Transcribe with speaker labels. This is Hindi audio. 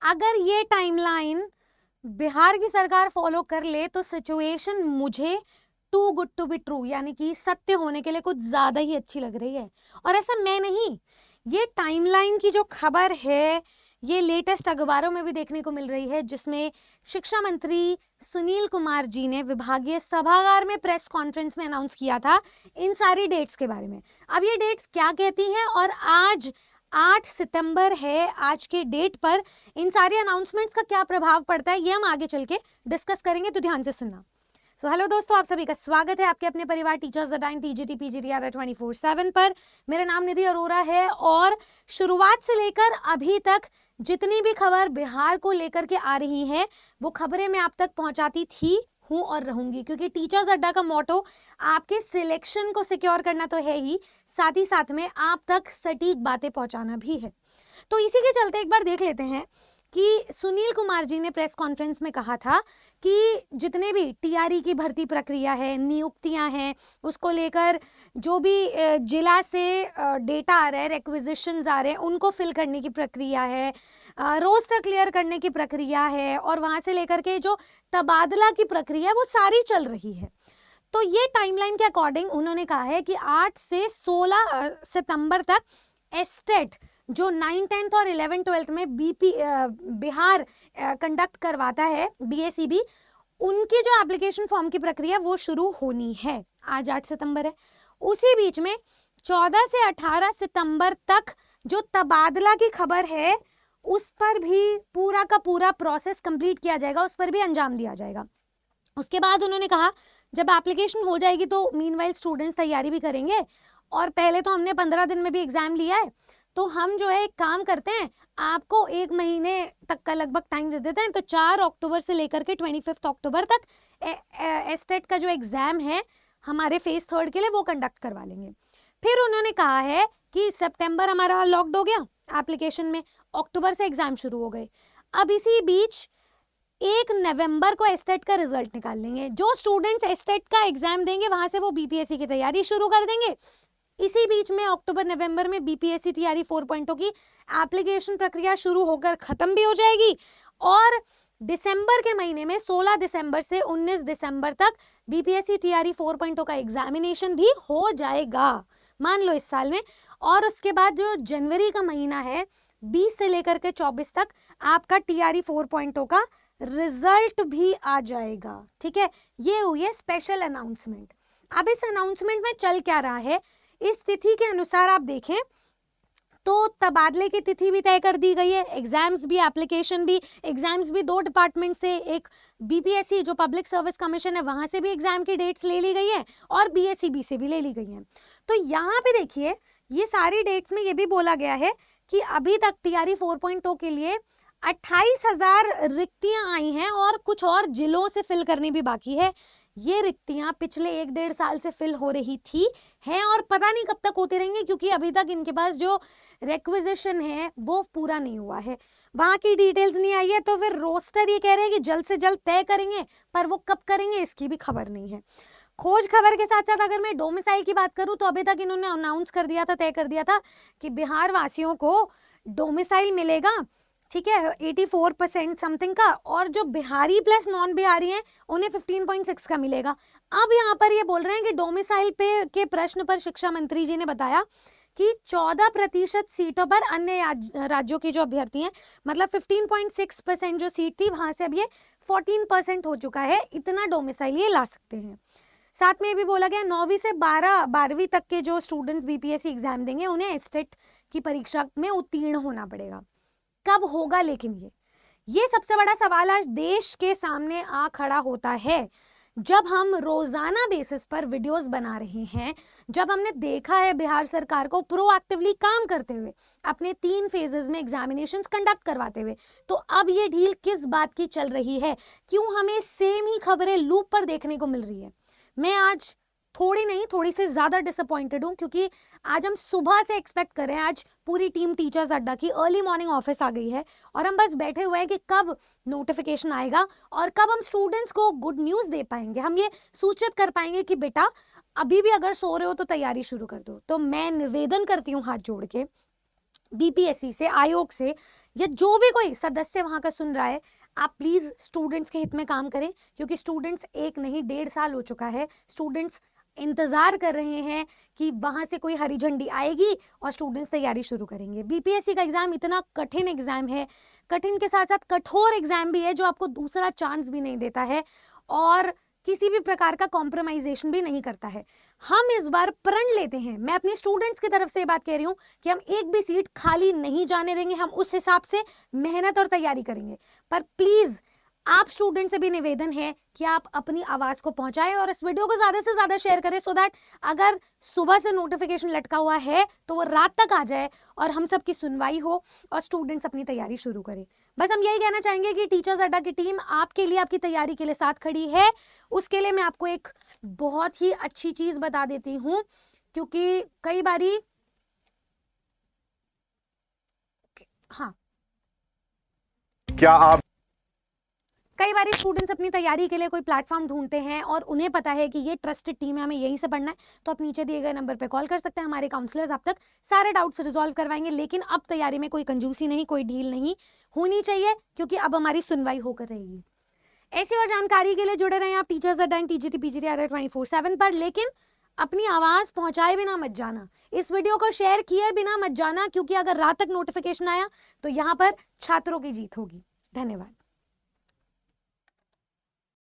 Speaker 1: अगर ये टाइमलाइन बिहार की सरकार फॉलो कर ले तो सिचुएशन मुझे too good to be true, यानी कि सत्य होने के लिए कुछ ज्यादा ही अच्छी लग रही है। और ऐसा मैं नहीं, ये टाइमलाइन की जो खबर है ये लेटेस्ट अखबारों में भी देखने को मिल रही है, जिसमें शिक्षा मंत्री सुनील कुमार जी ने विभागीय सभागार में प्रेस कॉन्फ्रेंस में अनाउंस किया था इन सारी डेट्स के बारे में। अब ये डेट्स क्या कहती हैं और आज 8 सितंबर है, आज के डेट पर इन सारे अनाउंसमेंट्स का क्या प्रभाव पड़ता है ये हम आगे चल के डिस्कस करेंगे, तो ध्यान से सुनना। हेलो दोस्तों, आप सभी का स्वागत है आपके अपने परिवार टीचर्स अडाइन TGT PGTR 24/7 पर। मेरा नाम निधि अरोरा है और शुरुआत से लेकर अभी तक जितनी भी खबर बिहार को लेकर के आ रही है वो खबरें मैं आप तक पहुंचाती थी, हूं और रहूंगी, क्योंकि टीचर्स अड्डा का मोटो आपके सिलेक्शन को सिक्योर करना तो है ही, साथ ही साथ में आप तक सटीक बातें पहुंचाना भी है। तो इसी के चलते एक बार देख लेते हैं कि सुनील कुमार जी ने प्रेस कॉन्फ्रेंस में कहा था कि जितने भी टीआरई की भर्ती प्रक्रिया है, नियुक्तियां हैं, उसको लेकर जो भी जिला से डेटा आ रहा है, रिक्विजिशंस आ रहे हैं, उनको फिल करने की प्रक्रिया है, रोस्टर क्लियर करने की प्रक्रिया है, और वहां से लेकर के जो तबादला की प्रक्रिया है वो सारी चल रही है। तो ये टाइमलाइन के अकॉर्डिंग उन्होंने कहा है कि 8 से 16 सितंबर तक एस्टेट जो 9th 10th और 11th 12th में बिहार कंडक्ट करवाता है, BACB, उनकी जो एप्लीकेशन फॉर्म की प्रक्रिया वो शुरू होनी है। आज 8 सितंबर है, उसी बीच में 14 से 18 सितंबर तक जो तबादला की खबर है उस पर भी पूरा का पूरा प्रोसेस कंप्लीट किया जाएगा, उस पर भी अंजाम दिया जाएगा। उसके बाद उन्होंने कहा जब एप्लीकेशन हो जाएगी तो मीनवाइल स्टूडेंट्स तैयारी भी करेंगे, और पहले तो हमने 15 दिन में भी एग्जाम लिया है, तो हम जो है एक काम करते हैं, आपको 1 महीने तक का लगभग टाइम दे देते हैं। तो 4 अक्टूबर से लेकर के 25 अक्टूबर तक एस्टेट का जो एग्जाम है हमारे फेज 3 के लिए वो कंडक्ट करवा लेंगे। फिर उन्होंने कहा है कि सितंबर हमारा लॉक्ड हो गया एप्लीकेशन में, अक्टूबर से एग्जाम शुरू हो गए। अब इसी बीच 1 नवंबर को एस्टेट का रिजल्ट निकाल लेंगे। जो स्टूडेंट्स एस्टेट का एग्जाम देंगे वहां से वो BPSC की तैयारी शुरू कर देंगे। इसी बीच में अक्टूबर नवंबर में BPSC TRE 4.0 की एप्लीकेशन प्रक्रिया शुरू होकर खत्म भी हो जाएगी, और दिसंबर के महीने में 16 दिसंबर से 19 दिसंबर तक BPSC TRE 4.0 का एग्जामिनेशन भी हो जाएगा, मान लो इस साल में। और उसके बाद जो जनवरी का महीना है 20 से लेकर के 24 तक आपका TRE 4.0 का रिजल्ट भी आ जाएगा। ठीक है, ये हुई है स्पेशल अनाउंसमेंट। अब इस अनाउंसमेंट में चल क्या रहा है, इस तिथि के अनुसार आप देखें तो तबादले की तिथि भी तय कर दी गई है, एग्जाम्स भी, एप्लीकेशन भी, एग्जाम्स भी 2 डिपार्टमेंट से, एक BPSC जो पब्लिक सर्विस कमीशन है वहां से भी एग्जाम की डेट्स ले ली गई है, और BACB से भी ले ली गई है। तो यहाँ पे देखिए ये सारी डेट्स में ये भी बोला गया है कि अभी तक TRE 4.0 के लिए 28,000 रिक्तियां आई हैं और कुछ और जिलों से फिल करनी भी बाकी है। ये रिक्तियां पिछले 1-1.5 साल से फिल हो रही थी हैं, और पता नहीं कब तक होती रहेंगी, क्योंकि अभी तक इनके पास जो रिक्विजिशन है वो पूरा नहीं हुआ है, वहां की डिटेल्स नहीं आई है। तो फिर रोस्टर ये कह रहे हैं कि जल्द से जल्द तय करेंगे, पर वो कब करेंगे इसकी भी खबर नहीं है। खोज खबर के साथ साथ अगर मैं डोमिसाइल की बात करूं तो अभी तक इन्होंने अनाउंस कर दिया था, तय कर दिया था कि बिहार वासियों को डोमिसाइल मिलेगा, ठीक है, 84% समथिंग का, और जो बिहारी प्लस नॉन बिहारी हैं उन्हें 15.6 का मिलेगा। अब यहाँ पर ये बोल रहे हैं कि डोमिसाइल पे के प्रश्न पर शिक्षा मंत्री जी ने बताया कि 14% सीटों पर अन्य राज्यों की जो अभ्यर्थी हैं, मतलब 15.6% जो सीट थी वहां से अब ये 14% हो चुका है, इतना डोमिसाइल ये ला सकते हैं। साथ में ये भी बोला गया 9वीं से 12वीं तक के जो स्टूडेंट्स BPSC एग्जाम देंगे उन्हें एस्टेट की परीक्षा में उत्तीर्ण होना पड़ेगा। कब होगा, लेकिन ये सबसे बड़ा सवाल आज देश के सामने आ खड़ा होता है। जब हम रोजाना बेसिस पर वीडियोस बना रहे हैं, जब हमने देखा है बिहार सरकार को प्रोएक्टिवली काम करते हुए अपने 3 फेजेस में एग्जामिनेशंस कंडक्ट करवाते हुए, तो अब ये ढील किस बात की चल रही है? क्यों हमें सेम ही खबरें लूप पर देखने को मिल रही है? मैं आज थोड़ी सी ज्यादा डिसअपॉइंटेड हूं, क्योंकि आज हम सुबह से एक्सपेक्ट कर रहे हैं, आज पूरी टीम टीचर्स अड्डा की अर्ली मॉर्निंग ऑफिस आ गई है, और हम बस बैठे हुए हैं कि कब नोटिफिकेशन आएगा और कब हम स्टूडेंट्स को गुड न्यूज दे पाएंगे, हम ये सूचित कर पाएंगे कि बेटा अभी भी अगर सो रहे हो तो तैयारी शुरू कर दो। तो मैं निवेदन करती हूँ हाथ जोड़ के बीपीएससी से, आयोग से, या जो भी कोई सदस्य वहां का सुन रहा है, आप प्लीज स्टूडेंट्स के हित में काम करें, क्योंकि स्टूडेंट्स 1 नहीं 1.5 साल हो चुका है, स्टूडेंट्स इंतजार कर रहे हैं कि वहां से कोई हरी झंडी आएगी और स्टूडेंट्स तैयारी शुरू करेंगे। बीपीएससी का एग्जाम इतना कठिन एग्जाम है, कठिन के साथ साथ कठोर एग्जाम भी है, जो आपको दूसरा चांस भी नहीं देता है और किसी भी प्रकार का कॉम्प्रोमाइजेशन भी नहीं करता है। हम इस बार प्रण लेते हैं, मैं अपने स्टूडेंट्स की तरफ से ये बात कह रही हूं कि हम एक भी सीट खाली नहीं जाने देंगे, हम उस हिसाब से मेहनत और तैयारी करेंगे। पर प्लीज आप स्टूडेंट से भी निवेदन है कि आप अपनी आवाज को पहुंचाएं और इस वीडियो को ज्यादा से ज्यादा शेयर करें, सो दैट अगर सुबह से नोटिफिकेशन लटका हुआ है तो वो रात तक आ जाए और हम सबकी सुनवाई हो और स्टूडेंट्स अपनी तैयारी शुरू करें। बस हम यही कहना चाहेंगे कि टीचर्स अड्डा की टीम आपके लिए, आपकी तैयारी के लिए साथ खड़ी है। उसके लिए मैं आपको एक बहुत ही अच्छी चीज बता देती हूं, क्योंकि कई बारी
Speaker 2: क्या आप
Speaker 1: कई बार स्टूडेंट्स अपनी तैयारी के लिए कोई प्लेटफॉर्म ढूंढते हैं और उन्हें पता है कि ये ट्रस्टेड टीम है, हमें यहीं से पढ़ना है, तो आप नीचे दिए गए नंबर पे कॉल कर सकते हैं। हमारे काउंसलर्स आप तक सारे डाउट्स रिजॉल्व करवाएंगे। लेकिन अब तैयारी में कोई कंजूसी नहीं, कोई ढील नहीं होनी चाहिए, क्योंकि अब हमारी सुनवाई होकर रहेगी। ऐसी और जानकारी के लिए जुड़े रहें आप टीचर्स अड्डा एंड टीजीटी पीजीटी 24/7 पर। लेकिन अपनी आवाज पहुंचाए बिना मत जाना, इस वीडियो को शेयर किए बिना मत जाना, क्योंकि अगर रात तक नोटिफिकेशन आया तो यहाँ पर छात्रों की जीत होगी। धन्यवाद।